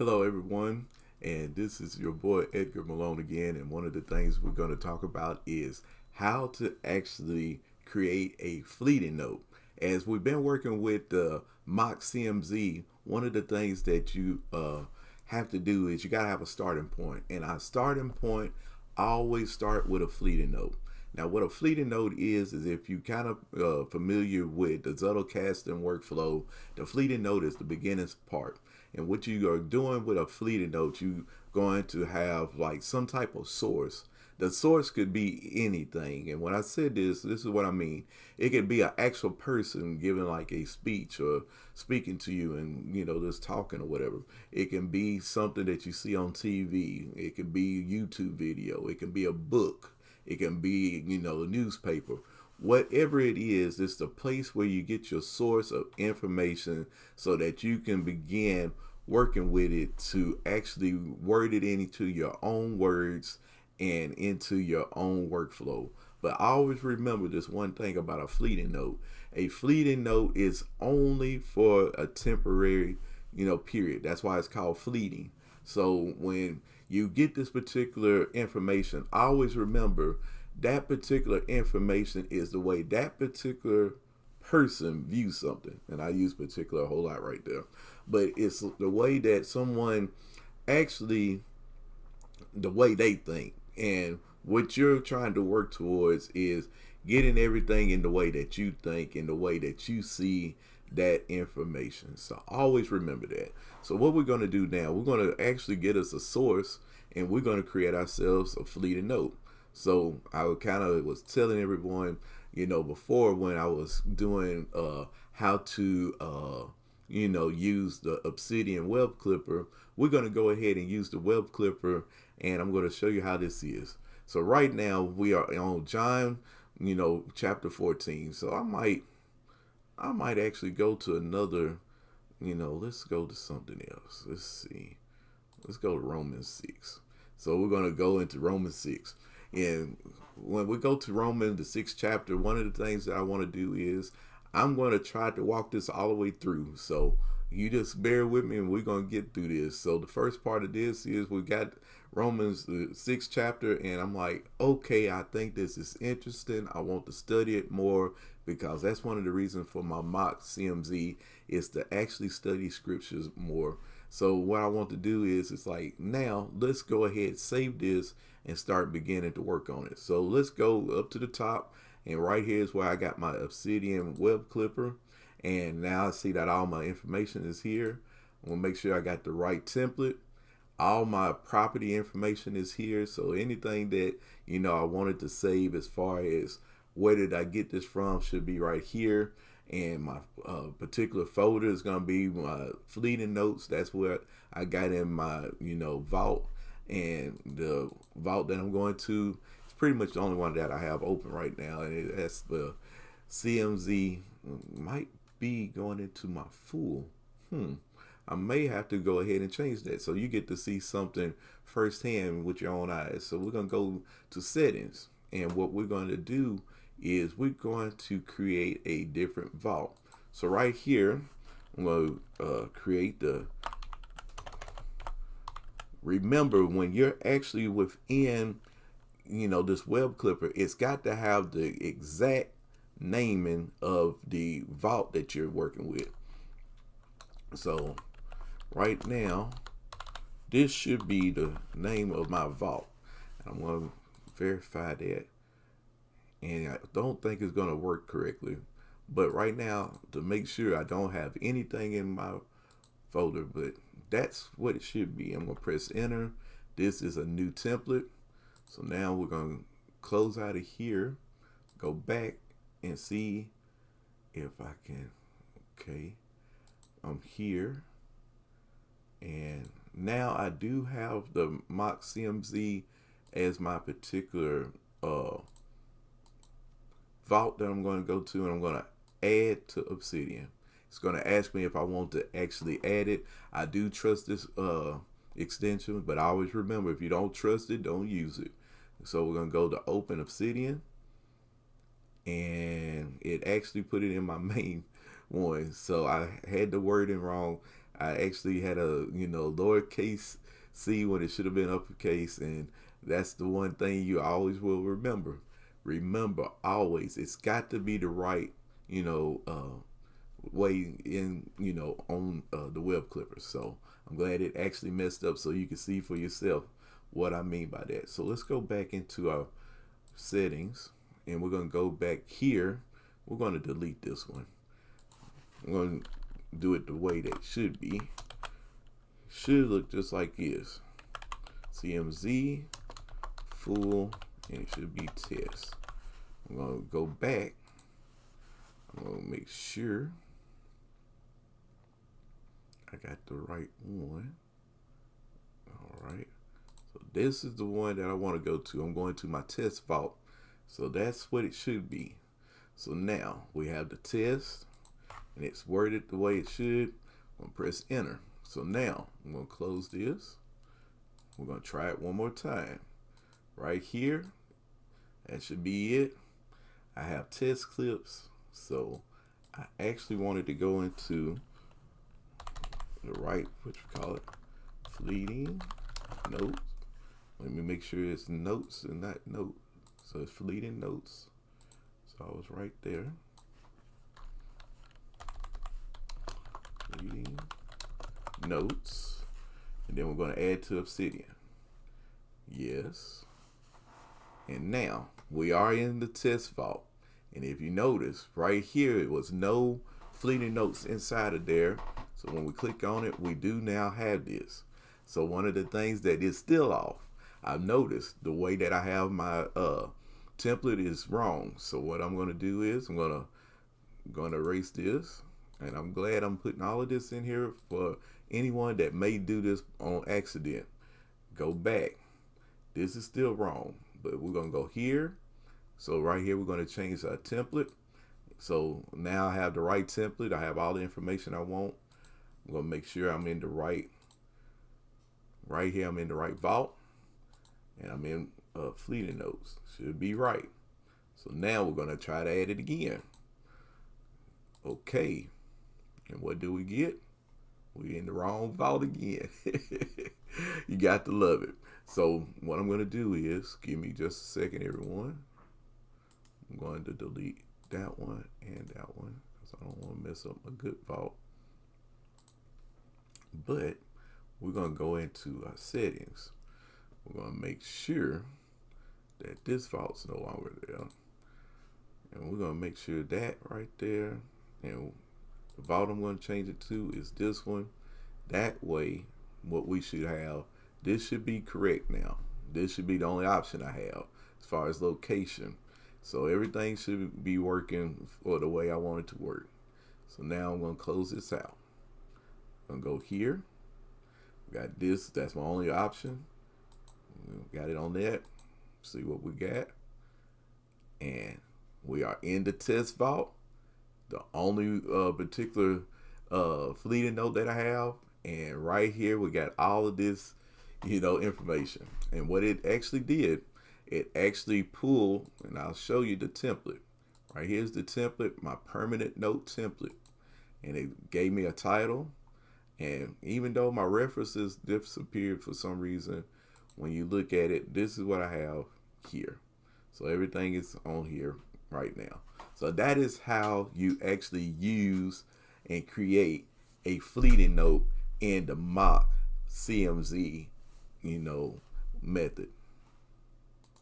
Hello, everyone, and this is your boy Edgar Malone again. And one of the things we're going to talk about is how to actually create a fleeting note. As we've been working with the MOC-CMZ, one of the things that you have to do is you got to have a starting point, and our starting point always start with a fleeting note. Now, what a fleeting note is if you kind of familiar with the Zettelkasten workflow, the fleeting note is the beginning part. And what you are doing with a fleeting note, you going to have like some type of source. The source could be anything. And when I said this is what I mean. It could be an actual person giving like a speech or speaking to you and, just talking or whatever. It can be something that you see on TV. It can be a YouTube video. It can be a book. It can be, a newspaper. Whatever it is, it's the place where you get your source of information so that you can begin working with it to actually word it into your own words and into your own workflow. But always remember this one thing about a fleeting note. A fleeting note is only for a temporary, period. That's why it's called fleeting. So when you get this particular information, always remember that particular information is the way that particular person views something. And I use particular a whole lot right there. But it's the way that someone actually, the way they think. And what you're trying to work towards is getting everything in the way that you think, in the way that you see that information. So always remember that. So what we're going to do now, we're going to actually get us a source, and we're going to create ourselves a fleeting note. So I kind of was telling everyone, before when I was doing how to, use the Obsidian web clipper, we're going to go ahead and use the web clipper, and I'm going to show you how this is. So right now we are on John, chapter 14. So I might actually go to another, let's go to something else. Let's see. Let's go to Romans 6. So we're going to go into Romans 6. And when we go to Romans, the 6th chapter, one of the things that I want to do is I'm going to try to walk this all the way through. So you just bear with me and we're going to get through this. So the first part of this is we got Romans, the 6th chapter, and I'm like, okay, I think this is interesting. I want to study it more because that's one of the reasons for my MOC-CMZ is to actually study scriptures more. So what I want to do is it's like, now let's go ahead, save this, and start beginning to work on it. So let's go up to the top, and right here is where I got my Obsidian web clipper. And now I see that all my information is here. I'm gonna make sure I got the right template. All my property information is here. So anything that, I wanted to save as far as where did I get this from should be right here. And my particular folder is going to be my fleeting notes. That's what I got in my, vault. And the vault that I'm going to, it's pretty much the only one that I have open right now. And that's the CMZ. Might be going into my full. I may have to go ahead and change that. So you get to see something firsthand with your own eyes. So we're going to go to settings. And what we're going to do is we're going to create a different vault. So right here, I'm going to create the, remember when you're actually within, this web clipper, it's got to have the exact naming of the vault that you're working with. So right now, this should be the name of my vault. I'm going to verify that. And I don't think it's going to work correctly. But right now, to make sure I don't have anything in my folder, but that's what it should be. I'm going to press enter. This is a new template. So now we're going to close out of here, go back and see if I can, okay, I'm here. And now I do have the MOC-CMZ as my particular vault that I'm going to go to, and I'm going to add to Obsidian. It's going to ask me if I want to actually add it. I do trust this extension, but always remember, if you don't trust it, don't use it. So we're going to go to open Obsidian, and it actually put it in my main one. So I had the wording wrong. I actually had a, lowercase c when it should have been uppercase, and that's the one thing you always will remember. Remember always, it's got to be the right, way in, on the web clipper. So I'm glad it actually messed up so you can see for yourself what I mean by that. So let's go back into our settings, and we're going to go back here. We're going to delete this one. I'm going to do it the way that should be. Should look just like this. CMZ full, and it should be test. I'm going to go back. I'm going to make sure I got the right one. All right. So this is the one that I want to go to. I'm going to my test vault. So that's what it should be. So now we have the test, and it's worded the way it should. I'm going to press enter. So now I'm going to close this. We're going to try it one more time. Right here, that should be it. I have test clips. So I actually wanted to go into the right, what you call it, fleeting notes. Let me make sure it's notes and not note. So it's fleeting notes. So I was right there. Fleeting notes. And then we're going to add to Obsidian. Yes. And now we are in the test vault. And if you notice right here, it was no fleeting notes inside of there. So when we click on it, we do now have this. So one of the things that is still off, I've noticed the way that I have my template is wrong. So what I'm going to do is I'm going to erase this. And I'm glad I'm putting all of this in here for anyone that may do this on accident. Go back. This is still wrong, but we're going to go here. So right here, we're going to change our template. So now I have the right template. I have all the information I want. I'm going to make sure I'm in the right here. I'm in the right vault, and I'm in fleeting notes. Should be right. So now we're going to try to add it again. Okay. And what do we get? We're in the wrong vault again. You got to love it. So what I'm going to do is, give me just a second, everyone. I'm going to delete that one and that one because I don't want to mess up my good vault. But we're going to go into our settings. We're going to make sure that this vault's no longer there. And we're going to make sure that right there. And the vault I'm going to change it to is this one. That way, what we should have, this should be correct now. This should be the only option I have as far as location. So everything should be working for the way I want it to work. So now I'm going to close this out. I'm going to go here. Got this. That's my only option. Got it on that. See what we got. And we are in the test vault. The only particular fleeting note that I have. And right here, we got all of this, information. And what it actually did, it actually pulled, and I'll show you the template. Right here's the template, my permanent note template. And it gave me a title. And even though my references disappeared for some reason, when you look at it, this is what I have here. So everything is on here right now. So that is how you actually use and create a fleeting note in the MOC-CMZ, method.